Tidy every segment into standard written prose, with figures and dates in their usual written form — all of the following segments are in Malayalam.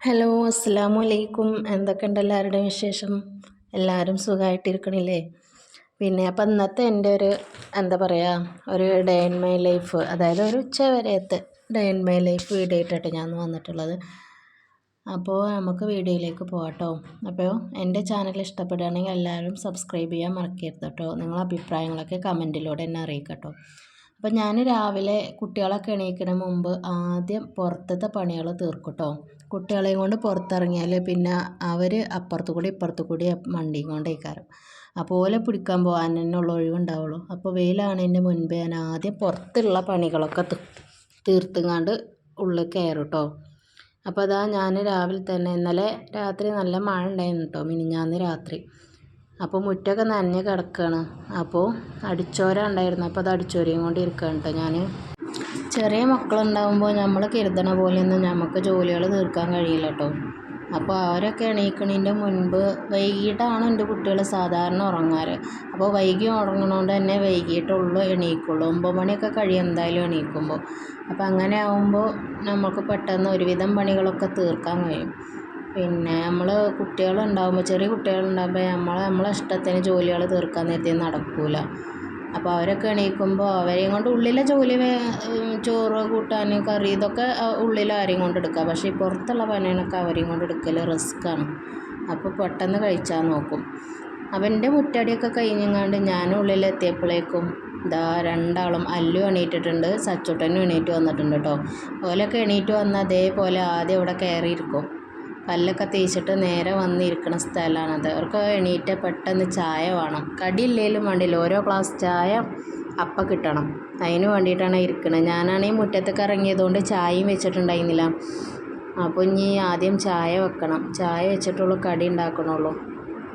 ഹലോ അസ്സലാമു അലൈക്കും. എന്തൊക്കെയുണ്ട് എല്ലാവരുടെയും വിശേഷം? എല്ലാവരും സുഖമായിട്ടിരിക്കണില്ലേ? പിന്നെ അപ്പം ഇന്നത്തെ എൻ്റെ ഒരു എന്താ പറയുക ഒരു ഡേ ഇൻ മൈ ലൈഫ്, അതായത് ഒരു ഉച്ച വരെയത്തെ day in my life video ആയിട്ടാണ് ഞാൻ വന്നിട്ടുള്ളത്. അപ്പോൾ നമുക്ക് വീഡിയോയിലേക്ക് പോകാട്ടോ. അപ്പോൾ എൻ്റെ ചാനൽ ഇഷ്ടപ്പെടുകയാണെങ്കിൽ എല്ലാവരും സബ്സ്ക്രൈബ് ചെയ്യാൻ മറക്കരുത് കേട്ടോ. നിങ്ങളുടെ അഭിപ്രായങ്ങളൊക്കെ കമൻറ്റിലൂടെ എന്നെ അറിയിക്കട്ടോ. അപ്പം ഞാൻ രാവിലെ കുട്ടികളൊക്കെ എണീക്കണ മുമ്പ് ആദ്യം പുറത്തത്തെ പണികൾ തീർക്കും കേട്ടോ. കുട്ടികളെയും കൊണ്ട് പുറത്തിറങ്ങിയാൽ പിന്നെ അവർ അപ്പുറത്തു കൂടി ഇപ്പുറത്തു കൂടി വണ്ടിയും കൊണ്ടേക്കാരം. അപ്പോൾ ഓലെ പിടിക്കാൻ പോകാൻ തന്നെ ഉള്ള ഒഴിവുണ്ടാവുള്ളൂ. അപ്പോൾ വെയിലാണതിൻ്റെ മുൻപേ ഞാൻ ആദ്യം പുറത്തുള്ള പണികളൊക്കെ തീർത്തുങ്ങാണ്ട് ഉള്ളിൽ കയറും കേട്ടോ. അപ്പോൾ അതാ ഞാൻ രാവിലെ തന്നെ ഇന്നലെ രാത്രി നല്ല മഴ ഉണ്ടായിരുന്നു കേട്ടോ, മിനിഞ്ഞാന്ന് രാത്രി. അപ്പോൾ മുറ്റമൊക്കെ നനഞ്ഞ് കിടക്കുകയാണ്. അപ്പോൾ അടിച്ചോര ഉണ്ടായിരുന്നു, അപ്പോൾ അത് അടിച്ചോരയും കൊണ്ട് ഇരിക്കുകയാണ് കേട്ടോ ഞാൻ. ചെറിയ മക്കളുണ്ടാകുമ്പോൾ നമ്മൾ കരുതണ പോലെയൊന്നും നമുക്ക് ജോലികൾ തീർക്കാൻ കഴിയില്ല കേട്ടോ. അപ്പോൾ അവരൊക്കെ എണീക്കണതിൻ്റെ മുൻപ് വൈകിട്ടാണ് എൻ്റെ കുട്ടികൾ സാധാരണ ഉറങ്ങാറ്. അപ്പോൾ വൈകി ഉറങ്ങണോണ്ട് തന്നെ വൈകിട്ടുള്ളൂ എണീക്കുള്ളൂ. 9 മണിയൊക്കെ കഴിയും എന്തായാലും എണീക്കുമ്പോൾ. അപ്പോൾ അങ്ങനെ ആകുമ്പോൾ നമുക്ക് പെട്ടെന്ന് ഒരുവിധം പണികളൊക്കെ തീർക്കാൻ കഴിയും. പിന്നെ നമ്മൾ കുട്ടികളുണ്ടാകുമ്പോൾ ചെറിയ കുട്ടികളുണ്ടാകുമ്പോൾ നമ്മളെ ഇഷ്ടത്തിന് ജോലികൾ തീർക്കാൻ നേരത്തെ നടക്കില്ല. അപ്പോൾ അവരൊക്കെ എണീക്കുമ്പോൾ അവരെയും കൊണ്ട് ഉള്ളിലെ ജോലി ചോറ് കൂട്ടാൻ കറി ഇതൊക്കെ ഉള്ളിൽ ആരെയും കൊണ്ട് എടുക്കുക. പക്ഷേ ഈ പുറത്തുള്ള പണികളൊക്കെ അവരെയും കൊണ്ട് എടുക്കൽ റിസ്ക്കാണ്. അപ്പോൾ പെട്ടെന്ന് കഴിച്ചാൽ നോക്കും. അപ്പം എൻ്റെ മുറ്റടിയൊക്കെ കഴിഞ്ഞങ്ങാണ്ട് ഞാൻ ഉള്ളിലെത്തിയപ്പോഴേക്കും ഇതാ രണ്ടാളും അല്ലു എണീറ്റിട്ടുണ്ട്, സച്ചുട്ടനും എണീറ്റ് വന്നിട്ടുണ്ട് കേട്ടോ. ഓലൊക്കെ എണീറ്റ് വന്നാൽ അതേപോലെ ആദ്യം ഇവിടെ കയറിയിരിക്കും. പല്ലൊക്കെ തേച്ചിട്ട് നേരെ വന്നിരിക്കണ സ്ഥലമാണത്. അവർക്ക് എണീറ്റ് പെട്ടെന്ന് ചായ വേണം. കടിയില്ലെങ്കിലും വേണ്ടില്ല, ഓരോ ഗ്ലാസ് ചായ അപ്പം കിട്ടണം. അതിന് വേണ്ടിയിട്ടാണ് ഇരിക്കുന്നത്. ഞാനാണെങ്കിൽ മുറ്റത്തൊക്കെ ഇറങ്ങിയതുകൊണ്ട് ചായയും വെച്ചിട്ടുണ്ടായിരുന്നില്ല. അപ്പോൾ ഇനി ആദ്യം ചായ വെക്കണം. ചായ വെച്ചിട്ടുള്ളൂ കടി ഉണ്ടാക്കണുള്ളൂ.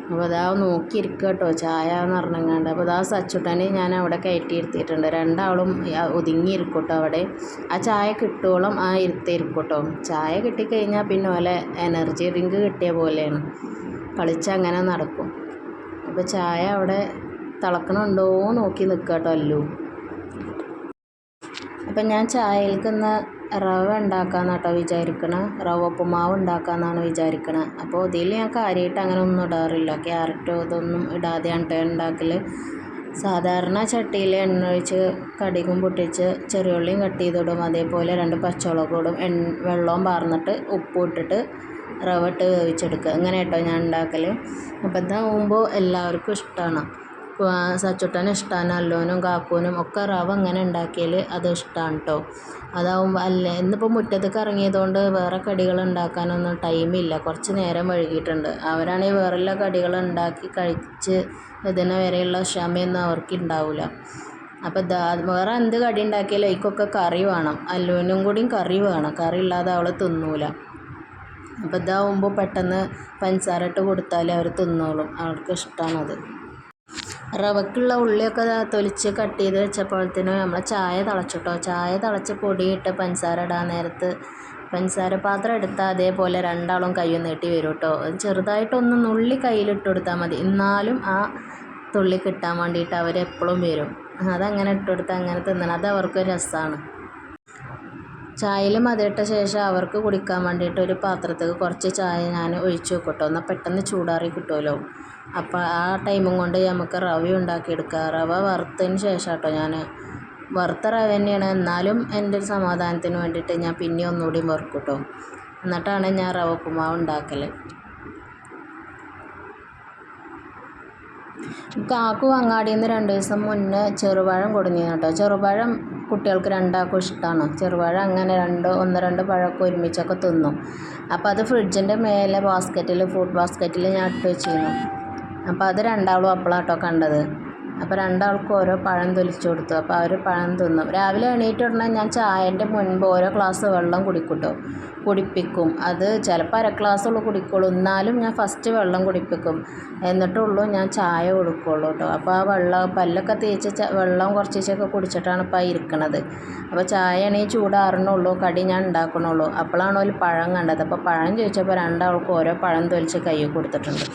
അപ്പോൾ അതാ നോക്കിയിരിക്കുക കേട്ടോ ചായ എന്ന് പറഞ്ഞങ്ങാണ്ട്. അപ്പോൾ അതാ സച്ചുട്ടനെ ഞാൻ അവിടെ കയറ്റിയിരുത്തിയിട്ടുണ്ട്. രണ്ടാളും ഒതുങ്ങിയിരിക്കും കേട്ടോ അവിടെ. ആ ചായ കിട്ടുവോളം ആ ഇരുത്തിയിരിക്കും കേട്ടോ. ചായ കിട്ടിക്കഴിഞ്ഞാൽ പിന്നെ ഓലെ എനർജി ഡ്രിങ്ക് കിട്ടിയ പോലെയാണ്, കളിച്ചങ്ങനെ നടക്കും. അപ്പോൾ ചായ അവിടെ തിളക്കണുണ്ടോ നോക്കി നിൽക്കുക കേട്ടോ അല്ലു. അപ്പം ഞാൻ ചായയിൽക്കുന്ന റവ ഉണ്ടാക്കാമെന്ന് കേട്ടോ വിചാരിക്കണം. റവ ഉപ്പുമാവ് ഉണ്ടാക്കാമെന്നാണ് വിചാരിക്കണത്. അപ്പോൾ ഇതിൽ ഞാൻ കാര്യമായിട്ട് അങ്ങനെ ഒന്നും ഇടാറില്ല. ക്യാരറ്റോ ഇതൊന്നും ഇടാതെയാണ് കേട്ടോ ഉണ്ടാക്കൽ. സാധാരണ ചട്ടിയിൽ എണ്ണ ഒഴിച്ച് കടുകും പൊട്ടിച്ച് ചെറിയുള്ളിയും കട്ട് ചെയ്തിടും. അതേപോലെ 2 പച്ചമുളകും ഇടും. വെള്ളവും പാർന്നിട്ട് ഉപ്പും ഇട്ടിട്ട് റവ ഇട്ട് വേവിച്ചെടുക്കുക. ഇങ്ങനെ കേട്ടോ ഞാൻ ഉണ്ടാക്കൽ. അപ്പോൾ ഇതാകുമ്പോൾ എല്ലാവർക്കും ഇഷ്ടമാണ്. സച്ചുട്ടന് ഇഷ്ടമാണ്, അല്ലോനും കാക്കൂനും ഒക്കെ റവ ഇങ്ങനെ ഉണ്ടാക്കിയാൽ അത് ഇഷ്ടമാണ് കേട്ടോ. അതാവുമ്പോൾ ഇന്നിപ്പോൾ മുറ്റത്തേക്ക് ഇറങ്ങിയതുകൊണ്ട് വേറെ കടികൾ ഉണ്ടാക്കാനൊന്നും ടൈമില്ല. കുറച്ച് നേരം വൈകിയിട്ടുണ്ട്. അവരാണെങ്കിൽ വേറെയുള്ള കടികൾ ഉണ്ടാക്കി കഴിച്ച് ഇതിന് വരെയുള്ള ക്ഷമയൊന്നും അവർക്ക് ഉണ്ടാവില്ല. അപ്പോൾ വേറെ എന്ത് കടി ഉണ്ടാക്കിയാലും അതിക്കൊക്കെ കറി വേണം. അല്ലുവിനും കൂടിയും കറി വേണം. കറി ഇല്ലാതെ അവൾ തിന്നൂല. അപ്പോൾ ഇതാവുമ്പോൾ പെട്ടെന്ന് പഞ്ചസാര ഇട്ട് കൊടുത്താൽ അവർ തിന്നോളും. അവർക്ക് ഇഷ്ടമാണത്. റവക്കുള്ള ഉള്ളിയൊക്കെ തൊലിച്ച് കട്ട് ചെയ്ത് വെച്ചപ്പോഴത്തേനും നമ്മളെ ചായ തിളച്ചിട്ടോ. ചായ തിളച്ച് പൊടിയിട്ട് പഞ്ചസാര ഇടാൻ നേരത്ത് പഞ്ചസാര പാത്രം എടുത്താൽ അതേപോലെ രണ്ടാളും കൈ നീട്ടി വരും കേട്ടോ. ചെറുതായിട്ടൊന്ന് നുള്ളി കയ്യിലിട്ട് കൊടുത്താൽ മതി. എന്നാലും ആ തുള്ളി കിട്ടാൻ വേണ്ടിയിട്ട് അവരെപ്പോഴും വരും. അതങ്ങനെ ഇട്ട് കൊടുത്താൽ അങ്ങനെ തിന്നണം. അത് അവർക്ക് രസമാണ്. ചായയിൽ മധുരിട്ട ശേഷം അവർക്ക് കുടിക്കാൻ വേണ്ടിയിട്ട് ഒരു പാത്രത്തേക്ക് കുറച്ച് ചായ ഞാൻ ഒഴിച്ച് വെക്കും കേട്ടോ. എന്നാൽ പെട്ടെന്ന് ചൂടാറി കിട്ടുമല്ലോ. അപ്പോൾ ആ ടൈമും കൊണ്ട് നമുക്ക് റവ ഉണ്ടാക്കിയെടുക്കുക. റവ വറുത്തതിന് ശേഷം കേട്ടോ ഞാൻ വറുത്ത റവ തന്നെയാണ്. എന്നാലും എൻ്റെ ഒരു സമാധാനത്തിന് വേണ്ടിയിട്ട് ഞാൻ പിന്നെ ഒന്നുകൂടി വറുക്കും കേട്ടോ. എന്നിട്ടാണ് ഞാൻ റവ ഉപ്പുമാവ് ഉണ്ടാക്കൽ. കാക്കു അങ്ങാടിയിൽ നിന്ന് 2 ദിവസം മുന്നേ ചെറുപഴം കൊടുന്നിരുന്നു കേട്ടോ. ചെറുപഴം കുട്ടികൾക്ക് രണ്ടാൾക്കും ഇഷ്ടമാണ്. ചെറുപഴം അങ്ങനെ 1-2 പഴമൊക്കെ ഒരുമിച്ചൊക്കെ തിന്നും. അപ്പോൾ അത് ഫ്രിഡ്ജിൻ്റെ മേലെ ഫ്രൂട്ട് ബാസ്ക്കറ്റിൽ ഞാൻ ഇട്ട് വെച്ചിരുന്നു. അപ്പോൾ അത് രണ്ടാളും അപ്പോഴാട്ടോ കണ്ടത്. അപ്പോൾ രണ്ടാൾക്കും ഓരോ പഴം തൊലിച്ച് കൊടുത്തു. അപ്പോൾ അവർ പഴം തിന്നും. രാവിലെ എണീറ്റ് ഉടനെ ഞാൻ ചായൻ്റെ മുൻപ് ഓരോ ഗ്ലാസ് വെള്ളം കുടിപ്പിക്കും. അത് ചിലപ്പോൾ 1/2 ഗ്ലാസ്സുള്ളൂ കുടിക്കുള്ളൂ. എന്നാലും ഞാൻ ഫസ്റ്റ് വെള്ളം കുടിപ്പിക്കും. എന്നിട്ടുള്ളൂ ഞാൻ ചായ കൊടുക്കുള്ളൂ കേട്ടോ. അപ്പോൾ ആ പല്ലൊക്കെ തേച്ച് വെള്ളം കുറച്ചൊക്കെ കുടിച്ചിട്ടാണ് ഇപ്പോൾ ഇരിക്കണത്. അപ്പോൾ ചായ ആണെങ്കിൽ ചൂടാറണുള്ളൂ, കടി ഞാൻ ഉണ്ടാക്കണുള്ളൂ. അപ്പോഴാണ് ഒരു പഴം കണ്ടത്. അപ്പോൾ പഴം ചോദിച്ചപ്പോൾ രണ്ടാൾക്കും ഓരോ പഴം തൊലിച്ച് കൈ കൊടുത്തിട്ടുണ്ട്.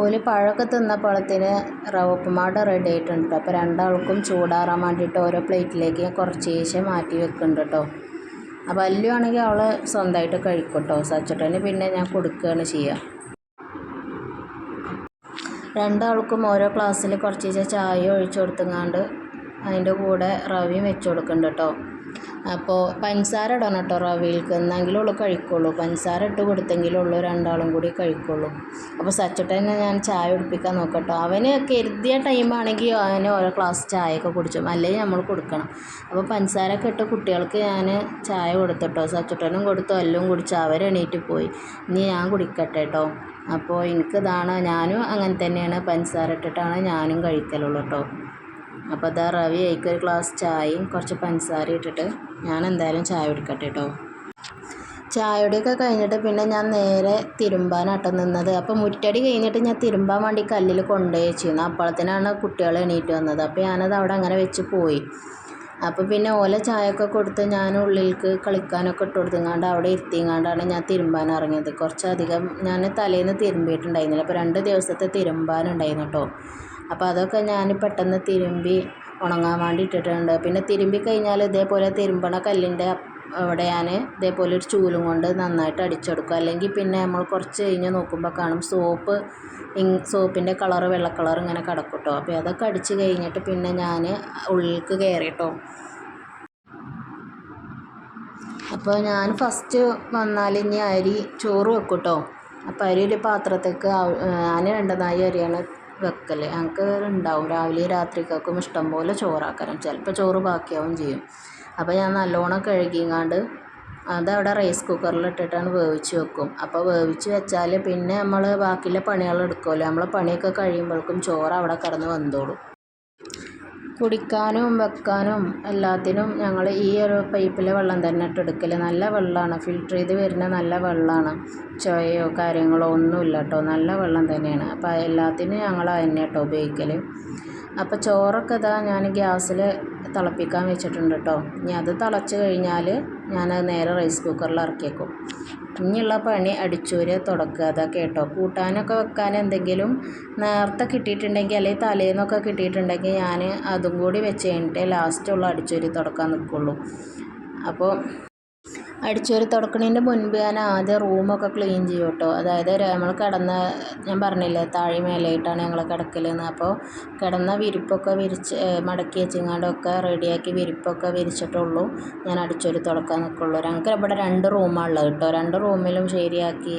ഒരു പഴമൊക്കെ തിന്നപ്പോഴത്തിന് റവ ഉപ്പുമാവ് റെഡി ആയിട്ടുണ്ട്. അപ്പോൾ രണ്ടാൾക്കും ചൂടാറാൻ വേണ്ടിയിട്ട് ഓരോ പ്ലേറ്റിലേക്ക് കുറച്ചേശ്ശെ മാറ്റി വെക്കുന്നുണ്ട് കേട്ടോ. അപ്പോൾ അല്ലു ആണെങ്കിൽ അവൾ സ്വന്തമായിട്ട് കഴിക്കും കേട്ടോ. സച്ചുട്ടന് പിന്നെ ഞാൻ കൊടുക്കുകയാണ് ചെയ്യുക. രണ്ടാൾക്കും ഓരോ ഗ്ലാസ്സിൽ കുറച്ച് ചായ ഒഴിച്ചു കൊടുത്തുങ്ങാണ്ട് അതിൻ്റെ കൂടെ റവയും വെച്ച് കൊടുക്കുന്നുണ്ട് കേട്ടോ. അപ്പോൾ പഞ്ചസാര ഇടണം കേട്ടോ റവയിൽക്ക്, എന്നെങ്കിലും ഉള്ളൂ കഴിക്കുള്ളൂ. പഞ്ചസാര ഇട്ട് കൊടുത്തെങ്കിലും ഉള്ളൂ രണ്ടാളും കൂടി കഴിക്കുള്ളൂ. അപ്പോൾ സച്ചുട്ടനെ ഞാൻ ചായ കുടിപ്പിക്കാൻ നോക്കട്ടോ. അവന് കരുതിയ ടൈമാണെങ്കിൽ അവന് ഓരോ ഗ്ലാസ് ചായയൊക്കെ കുടിച്ചും, അല്ലെങ്കിൽ നമ്മൾ കൊടുക്കണം. അപ്പോൾ പഞ്ചസാരയൊക്കെ ഇട്ട് കുട്ടികൾക്ക് ഞാൻ ചായ കൊടുത്തിട്ടോ. സച്ചുട്ടനും കൊടുത്തു, എല്ലാം കുടിച്ചു. അവരെണീറ്റ് പോയി. ഇനി ഞാൻ കുടിക്കട്ടെ കേട്ടോ. അപ്പോൾ എനിക്കിതാണ്, ഞാനും അങ്ങനെ തന്നെയാണ്, പഞ്ചസാര ഇട്ടിട്ടാണ് ഞാനും കഴിക്കലുള്ളൂ കേട്ടോ. അപ്പോൾ അതാ റവി ആയിക്ക് ഒരു ഗ്ലാസ് ചായയും കുറച്ച് പഞ്ചസാര ഇട്ടിട്ട് ഞാൻ എന്തായാലും ചായ കുടിക്കട്ടെ കേട്ടോ. ചായയുടെയൊക്കെ കഴിഞ്ഞിട്ട് പിന്നെ ഞാൻ നേരെ തിരുമ്പാനാട്ടോ നിന്നത്. അപ്പോൾ മുറ്റടി കഴിഞ്ഞിട്ട് ഞാൻ തിരുമ്പാൻ വേണ്ടി കല്ലിൽ കൊണ്ടുപോയി വെച്ചിരുന്നു. അപ്പോഴത്തേനാണ് കുട്ടികൾ എണീറ്റ് വന്നത്. അപ്പോൾ ഞാനത് അവിടെ അങ്ങനെ വെച്ച് പോയി. അപ്പോൾ പിന്നെ ഓല ചായയൊക്കെ കൊടുത്ത് ഞാൻ ഉള്ളിലേക്ക് കളിക്കാനൊക്കെ ഇട്ട് കൊടുത്തങ്ങാണ്ട് അവിടെ ഇരുത്തിങ്ങാണ്ടാണ് ഞാൻ തിരുമ്പാൻ ഇറങ്ങിയത്. കുറച്ചധികം ഞാൻ തലേന്ന് തിരുമ്പിയിട്ടുണ്ടായിരുന്നില്ല. അപ്പോൾ 2 ദിവസത്തെ തിരുമ്പാനുണ്ടായിരുന്നു കേട്ടോ. അപ്പോൾ അതൊക്കെ ഞാൻ പെട്ടെന്ന് തിരുമ്പി ഉണങ്ങാൻ വേണ്ടി ഇട്ടിട്ടുണ്ട്. പിന്നെ തിരുമ്പി കഴിഞ്ഞാൽ ഇതേപോലെ തിരുമ്പണ കല്ലിൻ്റെ അവിടെ ഞാൻ ഇതേപോലെ ഒരു ചൂലും കൊണ്ട് നന്നായിട്ട് അടിച്ചെടുക്കും. അല്ലെങ്കിൽ പിന്നെ നമ്മൾ കുറച്ച് കഴിഞ്ഞ് നോക്കുമ്പോൾ കാണും സോപ്പിൻ്റെ കളറ് വെള്ള കളർ ഇങ്ങനെ കിടക്കും കേട്ടോ. അപ്പോൾ അതൊക്കെ അടിച്ച് കഴിഞ്ഞിട്ട് പിന്നെ ഞാൻ ഉള്ളിലേക്ക് കയറി കേട്ടോ. അപ്പോൾ ഞാൻ ഫസ്റ്റ് വന്നാൽ ഇനി ചോറ് വെക്കും കേട്ടോ. അപ്പോൾ അരി ഒരു പാത്രത്തേക്ക് ഞാൻ 2 നാഴി അരിയാണ് വെക്കൽ. ഞങ്ങൾക്ക് ഉണ്ടാവും രാവിലെ രാത്രിക്കൊക്കെ ഇഷ്ടം പോലെ ചോറാക്കണം. ചിലപ്പോൾ ചോറ് ബാക്കിയാവും ചെയ്യും. അപ്പോൾ ഞാൻ നല്ലോണം കഴുകിങ്ങാണ്ട് അതവിടെ റൈസ് കുക്കറിലിട്ടിട്ടാണ് വേവിച്ച് വെക്കും. അപ്പോൾ വേവിച്ച് വെച്ചാൽ പിന്നെ നമ്മൾ ബാക്കിയുള്ള പണികൾ എടുക്കുമല്ലോ. നമ്മൾ പണിയൊക്കെ കഴിയുമ്പോഴേക്കും ചോറ് അവിടെ കിടന്ന് വെന്തോളും. കുടിക്കാനും വെക്കാനും എല്ലാത്തിനും ഞങ്ങൾ ഈ ഒരു പൈപ്പിലെ വെള്ളം തന്നെ ഇട്ടെടുക്കൽ. നല്ല വെള്ളമാണ്, ഫിൽറ്റർ ചെയ്ത് വരുന്ന നല്ല വെള്ളമാണ്. ചുവയോ കാര്യങ്ങളോ ഒന്നുമില്ല കേട്ടോ, നല്ല വെള്ളം തന്നെയാണ്. അപ്പോൾ എല്ലാത്തിനും ഞങ്ങൾ അതിനെ കേട്ടോ ഉപയോഗിക്കൽ. അപ്പോൾ ചോറൊക്കെ ഇതാ ഞാൻ ഗ്യാസിൽ തിളപ്പിക്കാൻ വെച്ചിട്ടുണ്ട് കേട്ടോ. ഇനി അത് തിളച്ച് കഴിഞ്ഞാൽ ഞാനത് നേരെ റൈസ് കുക്കറിൽ ഇറക്കിയേക്കും. ഇനിയുള്ള പണി അടിച്ചൂര് തുടക്കുക അതൊക്കെ കേട്ടോ. കൂട്ടാനൊക്കെ വെക്കാൻ എന്തെങ്കിലും നേരത്തെ കിട്ടിയിട്ടുണ്ടെങ്കിൽ അല്ലെങ്കിൽ തലേന്നൊക്കെ കിട്ടിയിട്ടുണ്ടെങ്കിൽ ഞാൻ അതും കൂടി വെച്ച് കഴിഞ്ഞിട്ട് ലാസ്റ്റുള്ള അടിച്ചൂരി തുടക്കാൻ നിൽക്കുള്ളൂ. അപ്പോൾ അടിച്ചോരി തുടക്കണതിൻ്റെ മുൻപ് ഞാൻ ആദ്യം റൂമൊക്കെ ക്ലീൻ ചെയ്യും കേട്ടോ. അതായത് നമ്മൾ ഞാൻ പറഞ്ഞില്ലേ താഴെ മേലെയായിട്ടാണ് ഞങ്ങൾ കിടക്കലെന്ന്. അപ്പോൾ കിടന്ന വിരിപ്പൊക്കെ മടക്കി വെച്ചിങ്ങാണ്ടൊക്കെ റെഡിയാക്കി വിരിപ്പൊക്കെ വിരിച്ചിട്ടുള്ളൂ ഞാൻ അടിച്ചോരി തുടക്കാൻ നിൽക്കുള്ളൂ. ഞങ്ങൾക്ക് ഇവിടെ 2 റൂമാണുള്ളത് കേട്ടോ. 2 റൂമിലും ശരിയാക്കി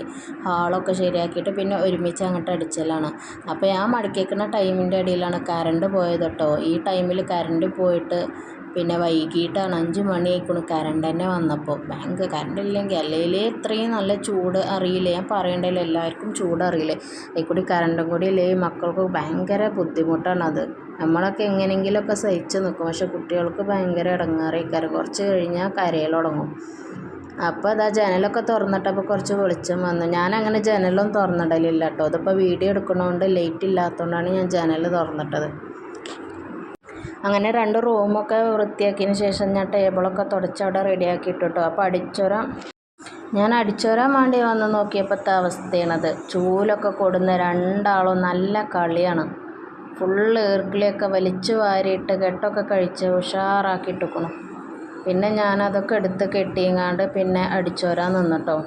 ഹാളൊക്കെ ശരിയാക്കിയിട്ട് പിന്നെ ഒരുമിച്ച് അങ്ങോട്ട് അടിച്ചലാണ്. അപ്പോൾ ഞാൻ മടക്കി വയ്ക്കുന്ന ടൈമിൻ്റെ ഇടയിലാണ് കറണ്ട് പോയത് കേട്ടോ. ഈ ടൈമിൽ കറണ്ട് പോയിട്ട് പിന്നെ വൈകിട്ടാണ് 5 മണി ആയിക്കണു കറണ്ട് തന്നെ വന്നപ്പോൾ. കറണ്ട് ഇല്ലെങ്കിൽ അല്ലെങ്കിൽ ഇത്രയും നല്ല ചൂട് അറിയില്ലേ, ഞാൻ പറയണ്ടല്ലോ എല്ലാവർക്കും ചൂട് അറിയില്ലേ. അതിൽക്കൂടി കറണ്ടും കൂടി ഇല്ലേ മക്കൾക്ക് ഭയങ്കര ബുദ്ധിമുട്ടാണത്. നമ്മളൊക്കെ എങ്ങനെയെങ്കിലുമൊക്കെ സഹിച്ച് നിൽക്കും. പക്ഷെ കുട്ടികൾക്ക് ഭയങ്കര ഇടങ്ങേറായിക്കാരം. കുറച്ച് കഴിഞ്ഞാൽ കരയിൽ തുടങ്ങും. അപ്പോൾ അതാ ജനലൊക്കെ തുറന്നിട്ടപ്പോൾ കുറച്ച് വെളിച്ചം വന്നു. ഞാനങ്ങനെ ജനലൊന്നും തുറന്നിടലില്ല കേട്ടോ. അതിപ്പോൾ വീഡിയോ എടുക്കണോണ്ട് ലൈറ്റ് ഇല്ലാത്തതുകൊണ്ടാണ് ഞാൻ ജനൽ തുറന്നിട്ടത്. അങ്ങനെ 2 റൂമൊക്കെ വൃത്തിയാക്കിയതിന് ശേഷം ഞാൻ ടേബിളൊക്കെ തുടച്ച് അവിടെ റെഡിയാക്കിയിട്ടു കേട്ടോ. അപ്പോൾ ഞാൻ അടിച്ചോരാൻ വേണ്ടി വന്ന് നോക്കിയപ്പോഴത്തെ അവസ്ഥയാണത്. ചൂലൊക്കെ കൊടുന്ന 2 ആളും നല്ല കളിയാണ്. ഫുള്ള് ഈർക്കിളിയൊക്കെ വലിച്ചു വാരിയിട്ട് കെട്ടൊക്കെ കഴിച്ച് ഉഷാറാക്കിയിട്ടിരിക്കണം. പിന്നെ ഞാനതൊക്കെ എടുത്ത് കെട്ടിങ്ങാണ്ട് പിന്നെ അടിച്ചോരാൻ നിന്നിട്ടോ.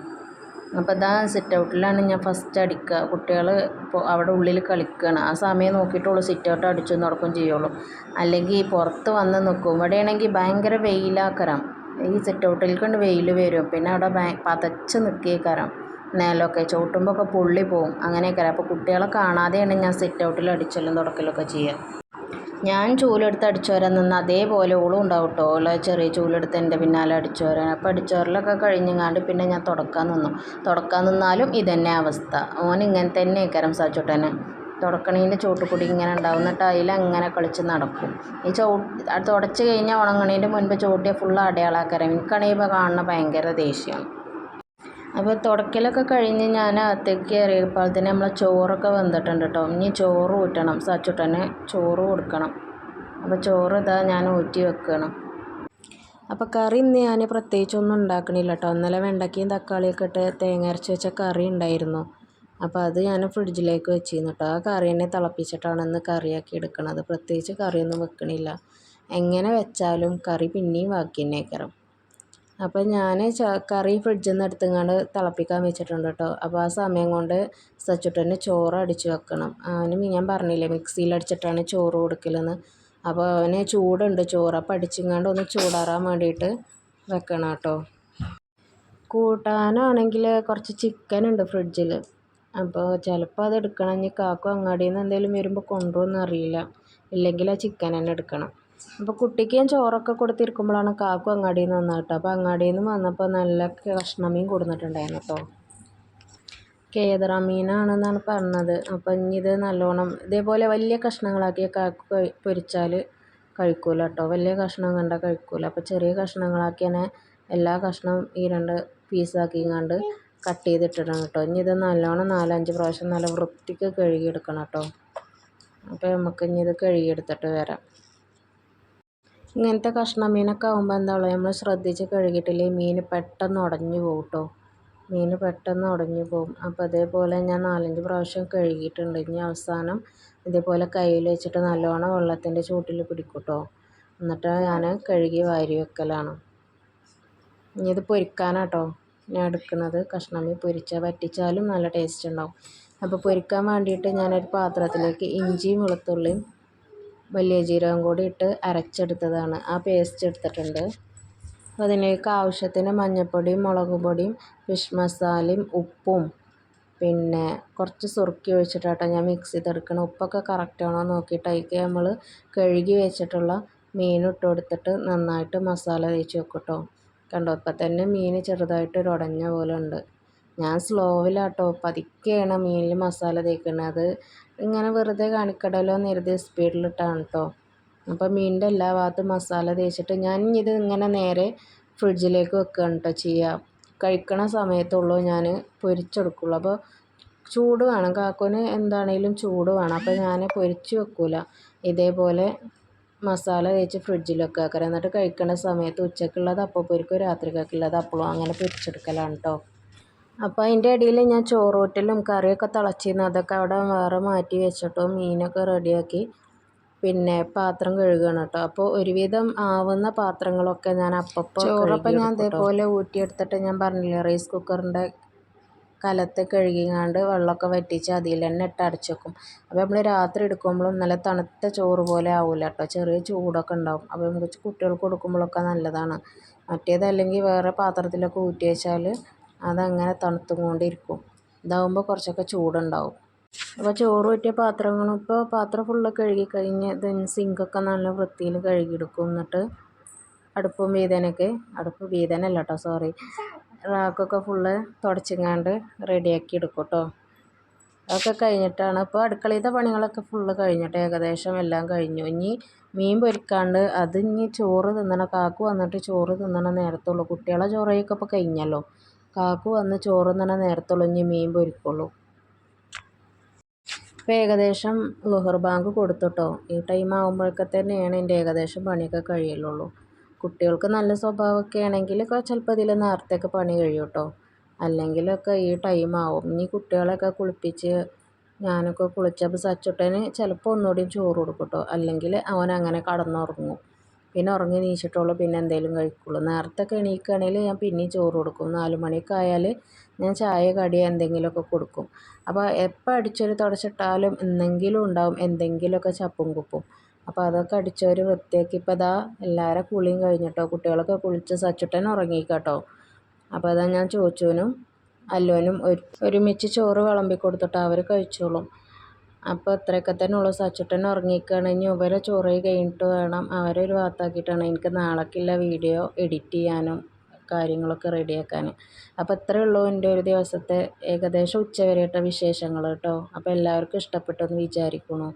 അപ്പോൾ ഇതാ സിറ്റ് ഔട്ടിലാണ് ഞാൻ ഫസ്റ്റ് അടിക്കുക. കുട്ടികൾ ഇപ്പോൾ അവിടെ ഉള്ളിൽ കളിക്കുകയാണ്. ആ സമയം നോക്കിയിട്ടുള്ളൂ സിറ്റ് ഔട്ട് അടിച്ചു നടക്കുകയും ചെയ്യുള്ളൂ. അല്ലെങ്കിൽ പുറത്ത് വന്ന് നിൽക്കും. ഇവിടെയാണെങ്കിൽ ഭയങ്കര വെയിലാക്കരം. ഈ സിറ്റ് ഔട്ടിൽ വെയിൽ വരും. പിന്നെ അവിടെ പതച്ച് നിൽക്കേക്കരം. നിലമൊക്കെ ചവിട്ടുമ്പോൾ ഒക്കെ പൊള്ളി പോവും. അങ്ങനെയൊക്കെ. അപ്പോൾ കുട്ടികളെ കാണാതെയാണ് ഞാൻ സിറ്റ് ഔട്ടിൽ അടിച്ചലും തുടക്കലൊക്കെ ചെയ്യുക. ഞാൻ ചൂലെടുത്ത് അടിച്ചോരാൻ നിന്ന് അതേപോലെ ഓളും ഉണ്ടാവും കേട്ടോ. ഓളെ ചെറിയ ചൂലെടുത്ത് എൻ്റെ പിന്നാലെ അടിച്ചോരാൻ. അപ്പോൾ അടിച്ചോരലൊക്കെ കഴിഞ്ഞങ്ങാണ്ട് പിന്നെ ഞാൻ തുടക്കാൻ നിന്നാലും ഇതന്നെ അവസ്ഥ. ഓൻ ഇങ്ങനെ തന്നെ സച്ചുട്ടന് തുടക്കണീൻ്റെ ചോട്ടുകൂടി ഇങ്ങനെ ഉണ്ടാവും. എന്നിട്ട് അതിലങ്ങനെ കളിച്ച് നടക്കും. ഈ തുടച്ച് കഴിഞ്ഞാൽ ഉണങ്ങണീൻ്റെ മുൻപ് ചോട്ടിയ ഫുള്ള് അടയാളാക്കരം. എനിക്കാണെങ്കിൽ ഇപ്പോൾ കാണുന്ന ഭയങ്കര ദേഷ്യമാണ്. അപ്പോൾ തുടക്കലൊക്കെ കഴിഞ്ഞ് ഞാൻ അകത്തേക്ക് കയറിയപ്പോൾ തന്നെ നമ്മളെ ചോറൊക്കെ വെന്തിട്ടുണ്ട് കേട്ടോ. ഇനി ചോറ് ഊറ്റണം. സച്ചുട്ടന് ചോറ് കൊടുക്കണം. അപ്പോൾ ചോറ് ഇതാ ഞാൻ ഊറ്റി വെക്കണം. അപ്പോൾ കറി ഇന്ന് ഞാൻ പ്രത്യേകിച്ചൊന്നും ഉണ്ടാക്കണില്ല കേട്ടോ. ഇന്നലെ വെണ്ടയ്ക്കയും തക്കാളിയൊക്കെ ഇട്ട് തേങ്ങ അരച്ച് വെച്ച കറി ഉണ്ടായിരുന്നു. അപ്പോൾ അത് ഞാൻ ഫ്രിഡ്ജിലേക്ക് വെച്ചിരുന്നു കേട്ടോ. ആ കറി തന്നെ തിളപ്പിച്ചിട്ടാണ് ഇന്ന് കറിയാക്കി എടുക്കണത്. പ്രത്യേകിച്ച് കറിയൊന്നും വെക്കണില്ല. എങ്ങനെ വെച്ചാലും കറി പിന്നെയും ബാക്കി തന്നെ ആക്കരം. അപ്പോൾ ഞാൻ കറി ഫ്രിഡ്ജിൽ നിന്ന് എടുത്തുകൊണ്ട് തിളപ്പിക്കാൻ വെച്ചിട്ടുണ്ട് കേട്ടോ. അപ്പോൾ ആ സമയം കൊണ്ട് സച്ചുട്ടന് ചോറ് അടിച്ച് വെക്കണം. അവന് ഞാൻ പറഞ്ഞില്ലേ മിക്സിയിൽ അടിച്ചിട്ടാണ് ചോറ് കൊടുക്കലെന്ന്. അപ്പോൾ അവന് ചൂടുണ്ട് ചോറ്, അപ്പോൾ അടിച്ചിങ്ങാണ്ട് ഒന്ന് ചൂടാറാൻ വേണ്ടിയിട്ട് വെക്കണം കേട്ടോ. കൂട്ടാനാണെങ്കിൽ കുറച്ച് ചിക്കൻ ഉണ്ട് ഫ്രിഡ്ജിൽ. അപ്പോൾ ചിലപ്പോൾ അത് എടുക്കണം. ഇനി കാക്കു അങ്ങാടിയിൽ നിന്ന് എന്തെങ്കിലും വരുമ്പോൾ കൊണ്ടുവന്ന് അറിയില്ല. ഇല്ലെങ്കിൽ ആ ചിക്കൻ തന്നെ എടുക്കണം. അപ്പോൾ കുട്ടിക്ക് ഞാൻ ചോറൊക്കെ കൊടുത്തിരിക്കുമ്പോഴാണ് കാക്കു അങ്ങാടിയിൽ നിന്ന് വന്നത് കേട്ടോ. അപ്പോൾ അങ്ങാടിയിൽ നിന്ന് വന്നപ്പോൾ നല്ല കഷ്ണം മീൻ കൊടുത്തിട്ടുണ്ടായിരുന്നു കേട്ടോ. കേദറ മീനാണെന്നാണ് പറഞ്ഞത്. അപ്പോൾ ഇനി ഇത് നല്ലോണം ഇതേപോലെ വലിയ കഷ്ണങ്ങളാക്കി കാക്കു പൊരിച്ചാൽ കഴിക്കൂല കേട്ടോ. വലിയ കഷ്ണം കണ്ടാൽ കഴിക്കൂല. അപ്പോൾ ചെറിയ കഷ്ണങ്ങളാക്കി തന്നെ എല്ലാ കഷ്ണവും ഈ 2 പീസാക്കിങ്ങാണ്ട് കട്ട് ചെയ്തിട്ടിടണം കേട്ടോ. ഇനി ഇത് നല്ലോണം 4-5 പ്രാവശ്യം നല്ല വൃത്തിക്ക് കഴുകിയെടുക്കണം കേട്ടോ. അപ്പോൾ നമുക്ക് ഇനി ഇത് കഴുകിയെടുത്തിട്ട് വരാം. ഇങ്ങനത്തെ കഷ്ണം മീനൊക്കെ ആകുമ്പോൾ എന്താ പറയുക, നമ്മൾ ശ്രദ്ധിച്ച് കഴുകിയിട്ടില്ലെങ്കിൽ മീൻ പെട്ടെന്ന് ഉടഞ്ഞു പോകും കേട്ടോ. മീൻ പെട്ടെന്ന് ഉടഞ്ഞു പോകും. അപ്പോൾ അതേപോലെ ഞാൻ 4-5 പ്രാവശ്യം കഴുകിയിട്ടുണ്ട്. ഇനി അവസാനം ഇതേപോലെ കയ്യിൽ വെച്ചിട്ട് നല്ലോണം വെള്ളത്തിൻ്റെ ചൂട്ടിൽ പിടിക്കും കേട്ടോ. എന്നിട്ട് ഞാൻ കഴുകി വാരി വെക്കലാണ്. ഇനി ഇത് പൊരിക്കാനാട്ടോ ഞാൻ എടുക്കുന്നത്. കഷ്ണം മീൻ വറ്റിച്ചാലും നല്ല ടേസ്റ്റ് ഉണ്ടാവും. അപ്പോൾ പൊരിക്കാൻ വേണ്ടിയിട്ട് ഞാനൊരു പാത്രത്തിലേക്ക് ഇഞ്ചിയും വെളുത്തുള്ളിയും വലിയ ജീരകം കൂടി ഇട്ട് അരച്ചെടുത്തതാണ്. ആ പേസ്റ്റ് എടുത്തിട്ടുണ്ട്. അതിലേക്ക് ആവശ്യത്തിന് മഞ്ഞൾപ്പൊടിയും മുളക് പൊടിയും ഫിഷ് മസാലയും ഉപ്പും പിന്നെ കുറച്ച് സുറുക്കി ഒഴിച്ചിട്ടാട്ടോ ഞാൻ മിക്സ് ചെയ്തെടുക്കണം. ഉപ്പൊക്കെ കറക്റ്റാണോ നോക്കിയിട്ട് അതിലേക്ക് നമ്മൾ കഴുകി വെച്ചിട്ടുള്ള മീൻ ഇട്ട് കൊടുത്തിട്ട് നന്നായിട്ട് മസാല തേച്ച് വെക്കും കേട്ടോ. കണ്ടോ, ഇപ്പം തന്നെ മീൻ ചെറുതായിട്ട് ഉടഞ്ഞ പോലെ ഉണ്ട്. ഞാൻ സ്ലോവിലാട്ടോ പതുക്കെയാണ് മീനിൽ മസാല തേക്കുന്നത്. അത് ഇങ്ങനെ വെറുതെ കാണിക്കടലോ എന്ന് കരുതി സ്പീഡിലിട്ടാണ് കേട്ടോ. അപ്പോൾ മീനിൻ്റെ എല്ലാ ഭാഗത്തും മസാല തേച്ചിട്ട് ഞാൻ ഇത് ഇങ്ങനെ നേരെ ഫ്രിഡ്ജിലേക്ക് വെക്കുകയാണ് കേട്ടോ ചെയ്യുക. കഴിക്കണ സമയത്തുള്ളൂ ഞാൻ പൊരിച്ചെടുക്കുള്ളൂ. അപ്പോൾ ചൂട് വേണം, കാക്കുവിന് എന്താണേലും ചൂട് വേണം. അപ്പോൾ ഞാൻ പൊരിച്ച് വെക്കൂല, ഇതേപോലെ മസാല തേച്ച് ഫ്രിഡ്ജിൽ വെക്കുക. എന്നിട്ട് കഴിക്കണ സമയത്ത് ഉച്ചക്കുള്ളത് അപ്പോൾ പൊരിക്കും, രാത്രിക്കുള്ളത് അപ്പോഴും അങ്ങനെ പൊരിച്ചെടുക്കലാണ് കേട്ടോ. അപ്പോൾ അതിൻ്റെ ഇടയിൽ ഞാൻ ചോറൂറ്റലും കറിയൊക്കെ തിളച്ചിരുന്നു, അതൊക്കെ അവിടെ വേറെ മാറ്റി വെച്ചിട്ടോ മീനൊക്കെ റെഡിയാക്കി പിന്നെ പാത്രം കഴുകുകയാണ് കേട്ടോ. അപ്പോൾ ഒരുവിധം ആവുന്ന പാത്രങ്ങളൊക്കെ ഞാൻ അപ്പോൾ ചോറപ്പം ഞാൻ ഇതേപോലെ ഊറ്റിയെടുത്തിട്ട് ഞാൻ പറഞ്ഞില്ലേ റൈസ് കുക്കറിൻ്റെ കലത്ത് കഴുകിങ്ങാണ്ട് വെള്ളമൊക്കെ വറ്റിച്ച് അതിൽ തന്നെ ഇട്ട് അടച്ച് വെക്കും. അപ്പോൾ നമ്മൾ രാത്രി എടുക്കുമ്പോഴും നല്ല തണുത്ത ചോറ് പോലെ ആവില്ല കേട്ടോ, ചെറിയ ചൂടൊക്കെ ഉണ്ടാവും. അപ്പോൾ നമുക്ക് കുട്ടികൾക്ക് കൊടുക്കുമ്പോഴൊക്കെ നല്ലതാണ്. മറ്റേതല്ലെങ്കിൽ വേറെ പാത്രത്തിലൊക്കെ ഊറ്റി വെച്ചാൽ അതങ്ങനെ തണുത്തും കൊണ്ടിരിക്കും. ഇതാവുമ്പോൾ കുറച്ചൊക്കെ ചൂടുണ്ടാവും. അപ്പോൾ ചോറ് ഊറ്റിയ പാത്രങ്ങളും ഇപ്പോൾ പാത്രം ഫുള്ള് കഴുകി കഴിഞ്ഞ് സിങ്കൊക്കെ നല്ല വൃത്തിയിൽ കഴുകിയെടുക്കും. എന്നിട്ട് അടുപ്പും വീതനല്ല കേട്ടോ, സോറി, റാക്കൊക്കെ ഫുള്ള് തുടച്ചിങ്ങാണ്ട് റെഡിയാക്കി എടുക്കും കേട്ടോ. അതൊക്കെ കഴിഞ്ഞിട്ടാണ് ഇപ്പോൾ അടുക്കളയിലത്തെ പണികളൊക്കെ ഫുള്ള് കഴിഞ്ഞിട്ട് ഏകദേശം എല്ലാം കഴിഞ്ഞു. ഇനി മീൻ പൊരിക്കാണ്ട് അത് ഇനി ചോറ് തിന്നണം. കാക്കു വന്നിട്ട് ചോറ് തിന്നണ നേരത്തുള്ളൂ. കുട്ടികളെ ചോറയൊക്കെ ഇപ്പോൾ കഴിഞ്ഞല്ലോ. കാക്കു വന്ന് ചോറ് തിന്നണ നേരത്തുള്ളൂ ഇനി മീൻ പൊരിക്കുള്ളൂ. ഇപ്പോൾ ഏകദേശം ളുഹർ ബാങ്ക് കൊടുത്തുട്ടോ. ഈ ടൈം ആകുമ്പോഴൊക്കെ തന്നെയാണ് എൻ്റെ ഏകദേശം പണിയൊക്കെ കഴിയുള്ളൂ. കുട്ടികൾക്ക് നല്ല സ്വഭാവമൊക്കെ ആണെങ്കിൽ ചിലപ്പോൾ ഇതിൽ നേരത്തെയൊക്കെ പണി കഴിയും കേട്ടോ. അല്ലെങ്കിലൊക്കെ ഈ ടൈം ആവും. ഇനി കുട്ടികളെയൊക്കെ കുളിപ്പിച്ച് ഞാനൊക്കെ കുളിച്ചപ്പോൾ സച്ചുട്ടന് ചിലപ്പോൾ ഒന്നുകൂടി ചോറ് കൊടുക്കും കേട്ടോ. അല്ലെങ്കിൽ അവൻ അങ്ങനെ കടന്നുറങ്ങും. പിന്നെ ഉറങ്ങി നീച്ചിട്ടുള്ളൂ പിന്നെ എന്തെങ്കിലും കഴിക്കുള്ളൂ. നേരത്തെയൊക്കെ എണീക്കുകയാണെങ്കിൽ ഞാൻ പിന്നെയും ചോറ് കൊടുക്കും. 4 മണിയൊക്കെ ആയാൽ ഞാൻ ചായ കടിയോ എന്തെങ്കിലുമൊക്കെ കൊടുക്കും. അപ്പോൾ എപ്പോൾ അടിച്ചൊരു തുടച്ചിട്ടാലും എന്തെങ്കിലും ഉണ്ടാവും, എന്തെങ്കിലുമൊക്കെ ചപ്പും കുപ്പും. അപ്പോൾ അതൊക്കെ അടിച്ചൊരു വൃത്തിയാക്കി ഇപ്പോൾ അതാ എല്ലാവരും കുളിയും കഴിഞ്ഞിട്ടോ. കുട്ടികളൊക്കെ കുളിച്ച് സച്ചുട്ടൻ ഉറങ്ങിക്കാട്ടോ. അപ്പോൾ അതാ ഞാൻ ചോദിച്ചോനും അല്ലോനും ഒരുമിച്ച് ചോറ് വിളമ്പി കൊടുത്തിട്ട് അവർ കഴിച്ചോളും. അപ്പോൾ ഇത്രയൊക്കെ തന്നെ ഉള്ളൂ. സച്ചുട്ടൻ ഉറങ്ങിക്കുകയാണെങ്കിൽ ഇവരെ ചോറ് കഴിഞ്ഞിട്ട് വേണം അവരെ ഒരു ഭാഗത്താക്കിയിട്ടാണ് എനിക്ക് നാളേക്കുള്ള വീഡിയോ എഡിറ്റ് ചെയ്യാനും കാര്യങ്ങളൊക്കെ റെഡിയാക്കാൻ. അപ്പോൾ ഇത്രയേ ഉള്ളൂ എൻ്റെ ഒരു ദിവസത്തെ ഏകദേശം ഉച്ചവരെയിട്ട വിശേഷങ്ങൾ കേട്ടോ. അപ്പോൾ എല്ലാവർക്കും ഇഷ്ടപ്പെട്ടെന്ന് വിചാരിക്കുന്നു.